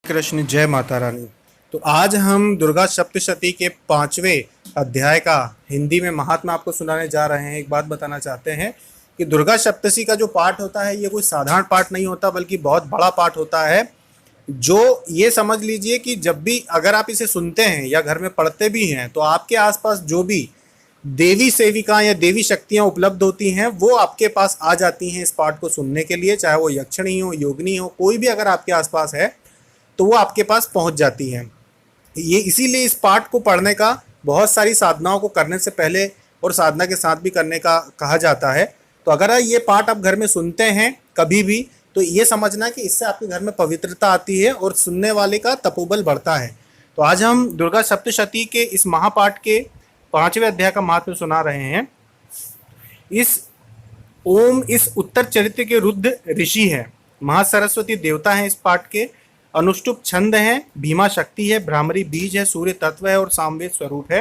कृष्ण, जय माता रानी। तो आज हम दुर्गा सप्तशती के 5वें अध्याय का हिंदी में महात्मा आपको सुनाने जा रहे हैं। एक बात बताना चाहते हैं कि दुर्गा सप्तशती का जो पाठ होता है ये कोई साधारण पाठ नहीं होता, बल्कि बहुत बड़ा पाठ होता है। जो ये समझ लीजिए कि जब भी अगर आप इसे सुनते हैं या घर में पढ़ते भी हैं तो आपके आसपास जो भी देवी सेविका या देवी शक्तियां उपलब्ध होती हैं वो आपके पास आ जाती हैं इस पाठ को सुनने के लिए। चाहे वो यक्षिणी हो, योगिनी हो, कोई भी अगर आपके आसपास है तो वो आपके पास पहुंच जाती हैं। ये इसीलिए इस पाठ को पढ़ने का बहुत सारी साधनाओं को करने से पहले और साधना के साथ भी करने का कहा जाता है। तो अगर ये पाठ आप घर में सुनते हैं कभी भी तो ये समझना कि इससे आपके घर में पवित्रता आती है और सुनने वाले का तपोबल बढ़ता है। तो आज हम दुर्गा सप्तशती के इस महापाठ के 5वें अध्याय का महात्म्य सुना रहे हैं। इस उत्तर चरित्र के रुद्र ऋषि है, महासरस्वती देवता है, इस पाठ के अनुष्टुप छंद है, भीमा शक्ति है, भ्रामरी बीज है, सूर्य तत्व है और सामवेद स्वरूप है।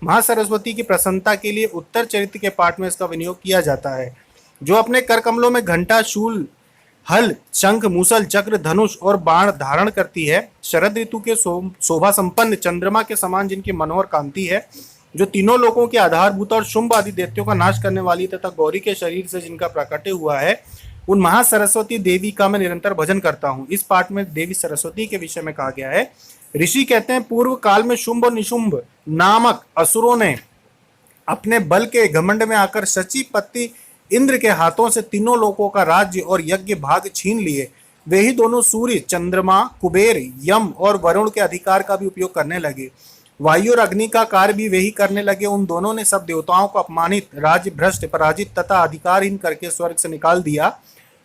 महासरस्वती की प्रसन्नता के लिए उत्तर चरित्र के पाठ में इसका विनियोग किया जाता है। जो अपने कर कमलों में घंटा, शूल, हल, शंख, मूसल, चक्र, धनुष और बाण धारण करती है, शरद ऋतु के शोभा संपन्न चंद्रमा के समान जिनकी मनोहर कांति है, जो तीनों लोगों के आधारभूत और शुंभ आदि दैत्यों का नाश करने वाली तथा गौरी के शरीर से जिनका प्राकट्य हुआ है, उन महासरस्वती देवी का मैं निरंतर भजन करता हूँ। इस पाठ में देवी सरस्वती के विषय में कहा गया है। ऋषि कहते हैं, पूर्व काल में शुंभ और निशुंभ नामक असुरों ने अपने बल के घमंड में आकर शचीपति इंद्र के हाथों से तीनों लोकों का राज्य और यज्ञ भाग छीन लिए। वे ही दोनों सूर्य, चंद्रमा, कुबेर, यम और वरुण के अधिकार का भी उपयोग करने लगे। वायु और अग्नि का कार्य भी वे ही करने लगे। उन दोनों ने सब देवताओं को अपमानित, राज्य भ्रष्ट, पराजित तथा अधिकारहीन करके स्वर्ग से निकाल दिया।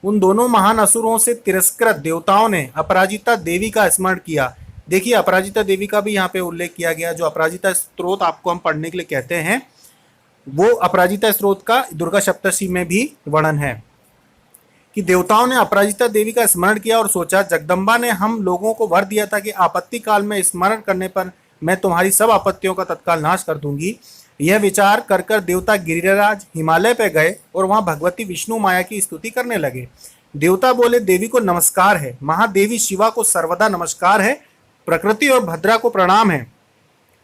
उन दोनों महान असुरों से तिरस्कृत देवताओं ने अपराजिता देवी का स्मरण किया। देखिए, अपराजिता देवी का भी यहाँ पे उल्लेख किया गया। जो अपराजिता स्त्रोत आपको हम पढ़ने के लिए कहते हैं, वो अपराजिता स्त्रोत का दुर्गा सप्तशती में भी वर्णन है कि देवताओं ने अपराजिता देवी का स्मरण किया और सोचा, जगदम्बा ने हम लोगों को वर दिया था कि आपत्ति काल में स्मरण करने पर मैं तुम्हारी सब आपत्तियों का तत्काल नाश कर दूंगी। यह विचार कर कर देवता गिरिराज हिमालय पे गए और वहां भगवती विष्णु माया की स्तुति करने लगे। देवता बोले, देवी को नमस्कार है, महादेवी शिवा को सर्वदा नमस्कार है, प्रकृति और भद्रा को प्रणाम है।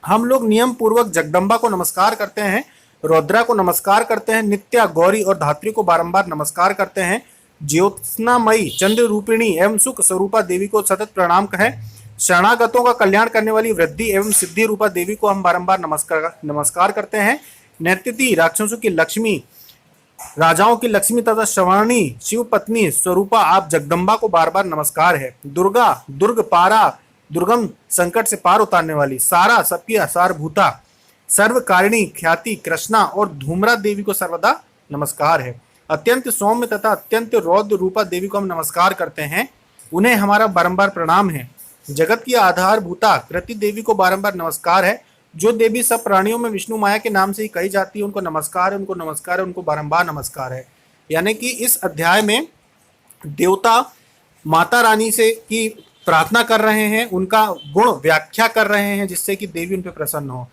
हम लोग नियम पूर्वक जगदम्बा को नमस्कार करते हैं, रौद्रा को नमस्कार करते हैं, नित्या, गौरी और धात्री को बारंबार नमस्कार करते हैं। ज्योत्स्नामयी, चंद्र रूपिणी एवं सुख स्वरूपा देवी को सतत प्रणाम कहें। शरणागतों का कल्याण करने वाली वृद्धि एवं सिद्धि रूपा देवी को हम बारंबार नमस्कार करते हैं। नैत्यति, राक्षसों की लक्ष्मी, राजाओं की लक्ष्मी तथा श्रवणी शिव पत्नी स्वरूपा आप जगदम्बा को बार बार नमस्कार है। दुर्गा, दुर्ग पारा, दुर्गम संकट से पार उतारने वाली, सारा सबकी आसारभूता, सर्वकारिणी ख्याति कृष्णा और धूम्रा देवी को सर्वदा नमस्कार है। अत्यंत सौम्य तथा अत्यंत रौद्र रूपा देवी को हम नमस्कार करते हैं, उन्हें हमारा बारंबार प्रणाम है। जगत की आधारभूता कृति देवी को बारंबार नमस्कार है। जो देवी सब प्राणियों में विष्णु माया के नाम से ही कही जाती है, उनको नमस्कार है, उनको नमस्कार है, उनको बारंबार नमस्कार है। यानी कि इस अध्याय में देवता माता रानी से की प्रार्थना कर रहे हैं, उनका गुण व्याख्या कर रहे हैं जिससे कि देवी उन पर प्रसन्न हो।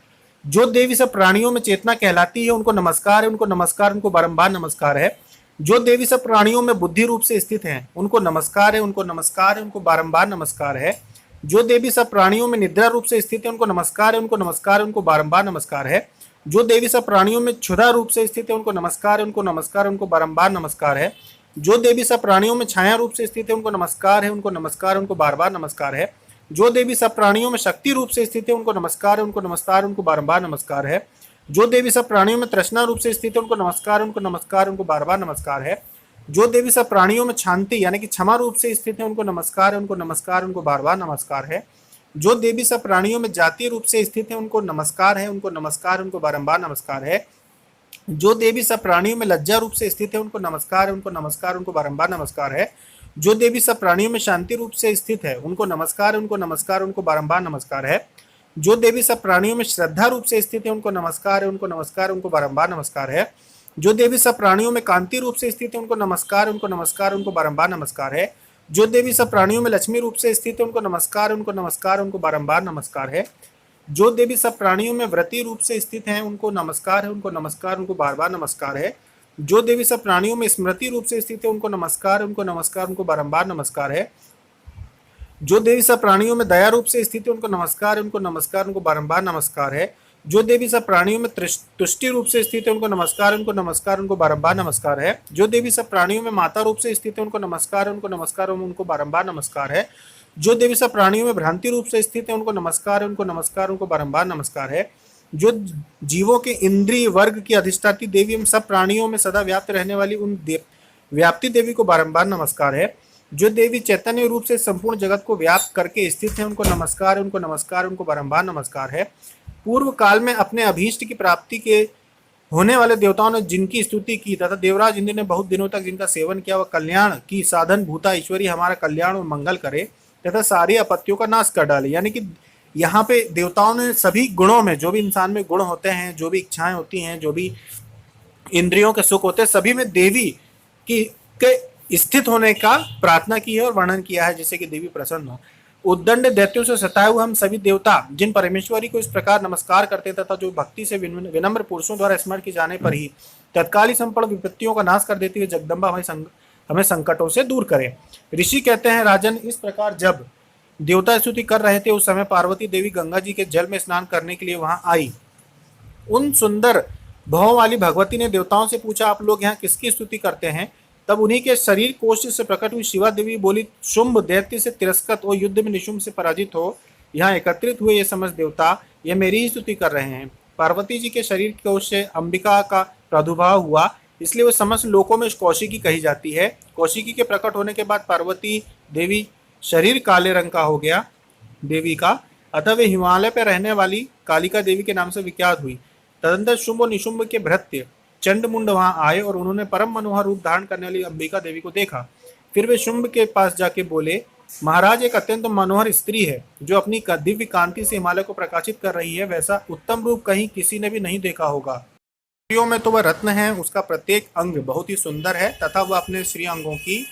जो देवी सब प्राणियों में चेतना कहलाती है, उनको नमस्कार है, उनको नमस्कार, उनको बारंबार नमस्कार है। जो देवी सब प्राणियों में बुद्धि रूप से स्थित हैं, उनको नमस्कार है, उनको नमस्कार है, उनको बारंबार नमस्कार है। जो देवी सब प्राणियों में निद्रा रूप से स्थित है, उनको नमस्कार है, उनको नमस्कार है, उनको बारंबार नमस्कार है। जो देवी सब प्राणियों में क्षुधा रूप से स्थित है, उनको नमस्कार है, उनको नमस्कार है, उनको बारंबार नमस्कार है। जो देवी सब प्राणियों में छाया रूप से स्थित है, उनको नमस्कार है, उनको नमस्कार है, उनको बार बार नमस्कार है। जो देवी सब प्राणियों में शक्ति रूप से स्थित है, उनको नमस्कार है, उनको नमस्कार, उनको बारंबार नमस्कार है। जो देवी सब प्राणियों में तृष्णा रूप से स्थित है, उनको नमस्कार, उनको नमस्कार, उनको बार बार नमस्कार है। जो देवी सब प्राणियों में शांति यानी कि क्षमा रूप से स्थित है, उनको नमस्कार है, उनको नमस्कार, उनको बार बार नमस्कार है। जो देवी सब प्राणियों में जातीय रूप से स्थित है, उनको नमस्कार है, उनको नमस्कार, उनको बारंबार नमस्कार है। जो देवी सब प्राणियों में लज्जा रूप से स्थित है, उनको नमस्कार है, उनको नमस्कार, उनको बारंबार नमस्कार है। जो देवी सब प्राणियों में शांति रूप से स्थित है, उनको नमस्कार है, उनको नमस्कार, उनको बारंबार नमस्कार है। जो देवी सब प्राणियों में श्रद्धा रूप से स्थित है, उनको नमस्कार है, उनको नमस्कार, उनको बारंबार नमस्कार है। जो देवी सब प्राणियों में कांति रूप से स्थित है, उनको नमस्कार, उनको नमस्कार, उनको बारंबार नमस्कार है। जो देवी सब प्राणियों में लक्ष्मी रूप से स्थित है, उनको नमस्कार, उनको नमस्कार, उनको बारंबार नमस्कार है। जो देवी सब प्राणियों में व्रती रूप से स्थित हैं, उनको नमस्कार है, उनको नमस्कार, उनको बार बार नमस्कार है। जो देवी सब प्राणियों में स्मृति रूप से स्थित है, उनको नमस्कार, उनको नमस्कार, उनको बारंबार नमस्कार है। जो देवी सब प्राणियों में दया रूप से स्थित है उनको नमस्कार है, उनको नमस्कार, उनको बारंबार नमस्कार है। जो देवी सब प्राणियों में तुष्टि रूप से स्थित है उनको नमस्कार है, उनको नमस्कार, उनको बारंबार नमस्कार है। जो देवी सब प्राणियों में माता रूप से स्थित है उनको नमस्कार है, उनको नमस्कार, उनको बारंबार नमस्कार है। जो देवी सब प्राणियों में भ्रांति रूप से स्थित है उनको नमस्कार है, उनको नमस्कार, उनको बारंबार नमस्कार है। जो जीवों के इंद्रिय वर्ग की अधिष्ठात्री देवी एवं सब प्राणियों में सदा व्याप्त रहने वाली उन व्याप्ति देवी को बारंबार नमस्कार है। जो देवी चैतन्य रूप से संपूर्ण जगत को व्याप्त करके स्थित है उनको नमस्कार है, उनको नमस्कार, उनको बारंबार नमस्कार है। पूर्व काल में अपने अभीष्ट की प्राप्ति के होने वाले देवताओं ने जिनकी स्तुति की तथा देवराज इंद्र ने बहुत दिनों तक जिनका सेवन किया, वह कल्याण की साधन भूता ईश्वरी हमारा कल्याण और मंगल करे तथा सारी आपत्तियों का नाश कर डाले। यानी कि यहाँ पे देवताओं ने सभी गुणों में, जो भी इंसान में गुण होते हैं, जो भी इच्छाएं होती हैं, जो भी इंद्रियों के सुख होते हैं, सभी में देवी की के स्थित होने का प्रार्थना की है और वर्णन किया है, जिससे कि देवी प्रसन्न हो। उद्दंड दैत्यों से सताए हुए हम सभी देवता जिन परमेश्वरी को इस प्रकार नमस्कार करते तथा जो भक्ति से विनम्र पुरुषों द्वारा स्मरण किए जाने पर ही तत्काल ही संपूर्ण विपत्तियों का नाश कर देती है, जगदम्बा हमें संकटों से दूर करे। ऋषि कहते हैं, राजन, इस प्रकार जब देवता स्तुति कर रहे थे उस समय पार्वती देवी गंगा जी के जल में स्नान करने के लिए वहां आई। उन सुंदर भावों वाली भगवती ने देवताओं से पूछा, आप लोग यहाँ किसकी स्तुति करते हैं? तब उन्हीं के शरीर कोष्ठ से प्रकट हुई शिवा देवी बोली, शुंभ दैत्य से तिरस्कृत और युद्ध में निशुंभ से पराजित हो यहाँ एकत्रित हुए ये समस्त देवता ये मेरी ही स्तुति कर रहे हैं। पार्वती जी के शरीर कोष्ठ से अंबिका का प्रादुर्भाव हुआ, इसलिए वो समस्त लोकों में कौशिकी कही जाती है। कौशिकी के प्रकट होने के बाद पार्वती देवी शरीर काले रंग का हो गया देवी का, अतः वे हिमालय पर रहने वाली कालिका देवी के नाम से विख्यात हुई। तदंतर शुंभ और निशुंभ के भृत्य चंडमुंड वहां आए और उन्होंने परम मनोहर रूप धारण करने वाली अंबिका देवी को देखा। फिर वे शुंभ के पास जाके बोले, महाराज, एक अत्यंत मनोहर स्त्री है जो अपनी दिव्य कांति से हिमालय को प्रकाशित कर रही है। वैसा उत्तम रूप कहीं किसी ने भी नहीं देखा होगा। स्त्रियों में तो वह रत्न है, उसका प्रत्येक अंग बहुत ही सुंदर है तथा वह अपने श्री अंगों की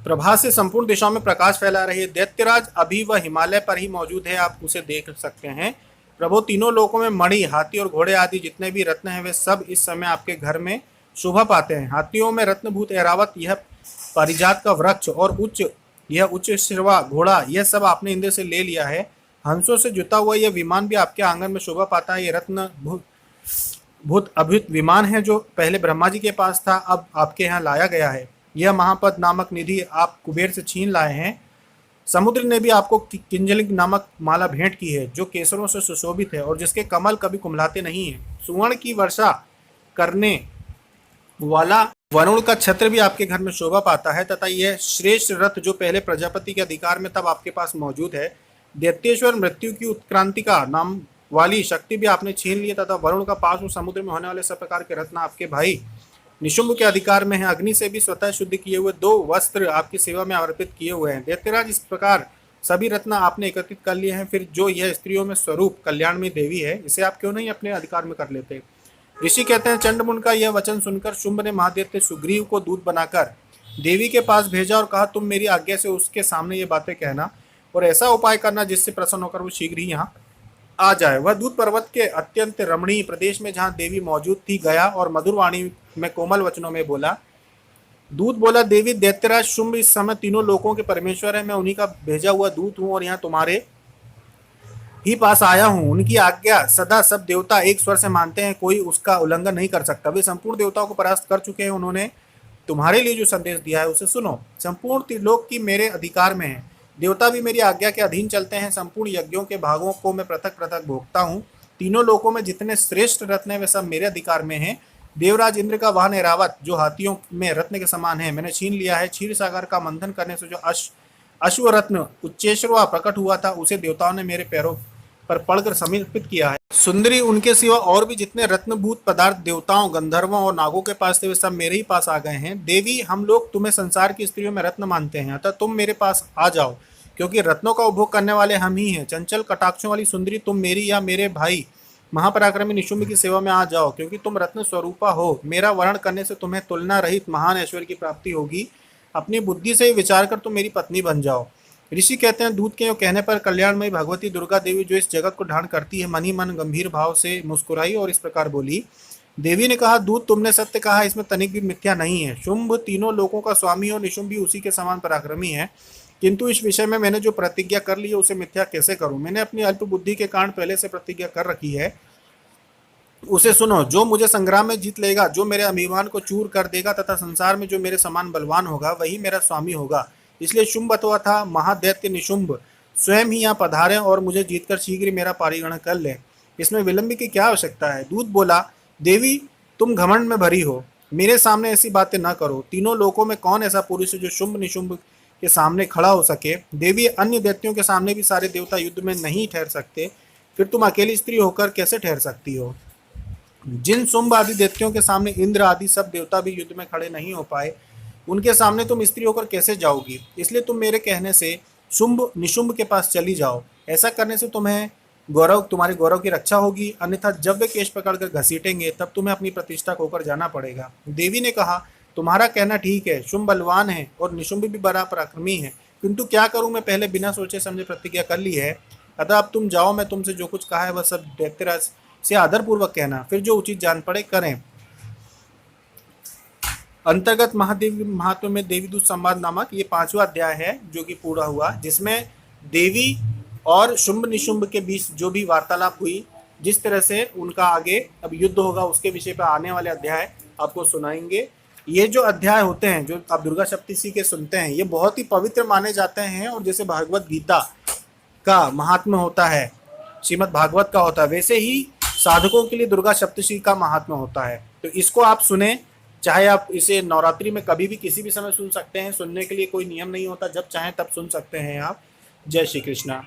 प्रभा से संपूर्ण दिशाओं में प्रकाश फैला रही है। दैत्यराज, अभी वह हिमालय पर ही मौजूद है, आप उसे देख सकते हैं। प्रभु, तीनों लोकों में मणि, हाथी और घोड़े आदि जितने भी रत्न हैं वे सब इस समय आपके घर में शोभा पाते हैं। हाथियों में रत्नभूत ऐरावत, यह पारिजात का वृक्ष और यह उच्च शिरवा घोड़ा, यह सब आपने इंद्र से ले लिया है। हंसों से जुता हुआ यह विमान भी आपके आंगन में शोभा पाता है। यह रत्न भूत अभूत विमान है जो पहले ब्रह्मा जी के पास था, अब आपके यहाँ लाया गया है। यह महापद नामक निधि आप कुबेर से छीन लाए हैं। समुद्र ने भी आपको किंजलिक नामक माला भेंट की है जो केसरों से सुशोभित है और जिसके कमल कभी कुमलाते नहीं है। सुवर्ण की वर्षा करने वाला वरुण का छत्र भी आपके घर में शोभा पाता है तथा यह श्रेष्ठ रथ जो पहले प्रजापति के अधिकार में तब आपके पास मौजूद है। दैत्येश्वर मृत्यु की उत्क्रांतिका नाम वाली शक्ति भी आपने छीन ली तथा वरुण का पास समुद्र में होने वाले सब प्रकार के रत्न आपके भाई निशुंभ के अधिकार में है। अग्नि से भी स्वतः शुद्ध किए हुए 2 वस्त्र आपकी सेवा में अर्पित किए हुए हैं। दैत्यराज, इस प्रकार सभी रत्न आपने एकत्रित कर लिए हैं। फिर जो यह स्त्रियों में स्वरूप कल्याण में देवी है, इसे आप क्यों नहीं अपने अधिकार में कर लेते? ऋषि कहते हैं, चंडमुंड का यह वचन सुनकर शुंभ ने महादैत्य सुग्रीव को दूत बनाकर देवी के पास भेजा और कहा, तुम मेरी आज्ञा से उसके सामने ये बातें कहना और ऐसा उपाय करना जिससे प्रसन्न होकर वो शीघ्र ही यहाँ आ जाए। वह दूत पर्वत के अत्यंत रमणीय प्रदेश में जहाँ देवी मौजूद थी गया और मधुर वाणी में कोमल वचनों में बोला। दूत बोला, देवी, दैत्यराज शुंभ इस समय तीनों लोकों के परमेश्वर है। मैं उन्हीं का भेजा हुआ दूत हूँ और यहाँ तुम्हारे ही पास आया हूँ। उनकी आज्ञा सदा सब देवता एक स्वर से मानते हैं, कोई उसका उल्लंघन नहीं कर सकता। वे संपूर्ण देवताओं को परास्त कर चुके हैं। उन्होंने तुम्हारे लिए जो संदेश दिया है उसे सुनो। संपूर्ण त्रिलोक की मेरे अधिकार में है। देवता भी मेरी आज्ञा के अधीन चलते हैं। संपूर्ण यज्ञों के भागों को मैं पृथक पृथक भोगता हूँ। तीनों लोकों में जितने श्रेष्ठ रत्न है वे सब मेरे अधिकार में हैं। देवराज इंद्र का वाहन ऐरावत जो हाथियों में रत्न के समान है मैंने छीन लिया है। क्षीर सागर का मंथन करने से जो अश्व रत्न उच्चेश्वर प्रकट हुआ था उसे देवताओं ने मेरे पैरों पर पड़कर समर्पित किया है। सुंदरी, उनके सिवा और भी जितने रत्नभूत पदार्थ देवताओं, गंधर्वों और नागों के पास थे वे सब मेरे ही पास आ गए हैं। देवी, हम लोग तुम्हें संसार की स्त्रियों में रत्न मानते हैं, अतः तुम मेरे पास आ जाओ क्योंकि रत्नों का उपभोग करने वाले हम ही हैं। चंचल कटाक्षों वाली सुंदरी, तुम मेरी या मेरे भाई महापराक्रमी निशुंभ की सेवा में आ जाओ क्योंकि तुम रत्न स्वरूपा हो। मेरा वर्ण करने से तुम्हें तुलना रहित महान ऐश्वर्य की प्राप्ति होगी। अपनी बुद्धि से विचार कर तुम मेरी पत्नी बन जाओ। ऋषि कहते हैं, दूत के कहने पर कल्याणमयी भगवती दुर्गा देवी जो इस जगत को धारण करती है मन ही मन गंभीर भाव से मुस्कुराई और इस प्रकार बोली। देवी ने कहा, दूत, तुमने सत्य कहा, इसमें तनिक भी मिथ्या नहीं है। शुंभ तीनों लोकों का स्वामी और निशुंभ भी उसी के समान पराक्रमी है। किंतु इस विषय में मैंने जो प्रतिज्ञा कर ली है उसे मिथ्या कैसे करूं? मैंने अपनी अल्प बुद्धि के कारण पहले से प्रतिज्ञा कर रखी है, उसे सुनो। जो मुझे संग्राम में जीत लेगा, जो मेरे अभिमान को चूर कर देगा तथा संसार में जो मेरे समान बलवान होगा, वही मेरा स्वामी होगा। इसलिए शुंभ अथवा था महादैत्य निशुंभ स्वयं ही यहाँ पधारे और मुझे जीतकर शीघ्र ही मेरा पारिगण कर ले। इसमें विलंब की क्या आवश्यकता है? दूत बोला, देवी तुम घमंड में भरी हो, मेरे सामने ऐसी बातें न करो। तीनों लोकों में कौन ऐसा पुरुष है जो शुंभ निशुंभ के सामने खड़ा हो सके? देवी, अन्य दैत्यों के सामने भी सारे देवता युद्ध में नहीं ठहर सकते, फिर तुम अकेली स्त्री होकर कैसे ठहर सकती हो? जिन शुंभ आदि दैत्यों के सामने इंद्र आदि सब देवता भी युद्ध में खड़े नहीं हो पाए, उनके सामने तुम स्त्री होकर कैसे जाओगी? इसलिए तुम मेरे कहने से शुंभ निशुंभ के पास चली जाओ। ऐसा करने से तुम्हारे गौरव की रक्षा होगी, अन्यथा जब वे केश पकड़कर घसीटेंगे तब तुम्हें अपनी प्रतिष्ठा खोकर जाना पड़ेगा। देवी ने कहा, तुम्हारा कहना ठीक है, शुंभ बलवान है और निशुंभ भी बड़ा पराक्रमी है, किंतु क्या करूं, मैं पहले बिना सोचे समझे प्रतिज्ञा कर ली है। अतः अब तुम जाओ, मैं तुमसे जो कुछ कहा है वह सब दैत्यराज से आदरपूर्वक कहना, फिर जो उचित जान पड़े करें। अंतर्गत महादेव महात्म्य में देवीदूत संवाद नामक ये 5वां अध्याय है जो कि पूरा हुआ, जिसमें देवी और शुंभ निशुंभ के बीच जो भी वार्तालाप हुई, जिस तरह से उनका आगे अब युद्ध होगा उसके विषय पर आने वाले अध्याय आपको सुनाएंगे। ये जो अध्याय होते हैं जो आप दुर्गा सप्तशी के सुनते हैं, ये बहुत ही पवित्र माने जाते हैं, और जैसे भागवत गीता का महात्म्य होता है, श्रीमद् भागवत का होता है, वैसे ही साधकों के लिए दुर्गा सप्तशी का महात्म्य होता है। तो इसको आप सुने, चाहे आप इसे नवरात्रि में कभी भी किसी भी समय सुन सकते हैं, सुनने के लिए कोई नियम नहीं होता, जब चाहें तब सुन सकते हैं आप। जय श्री कृष्णा।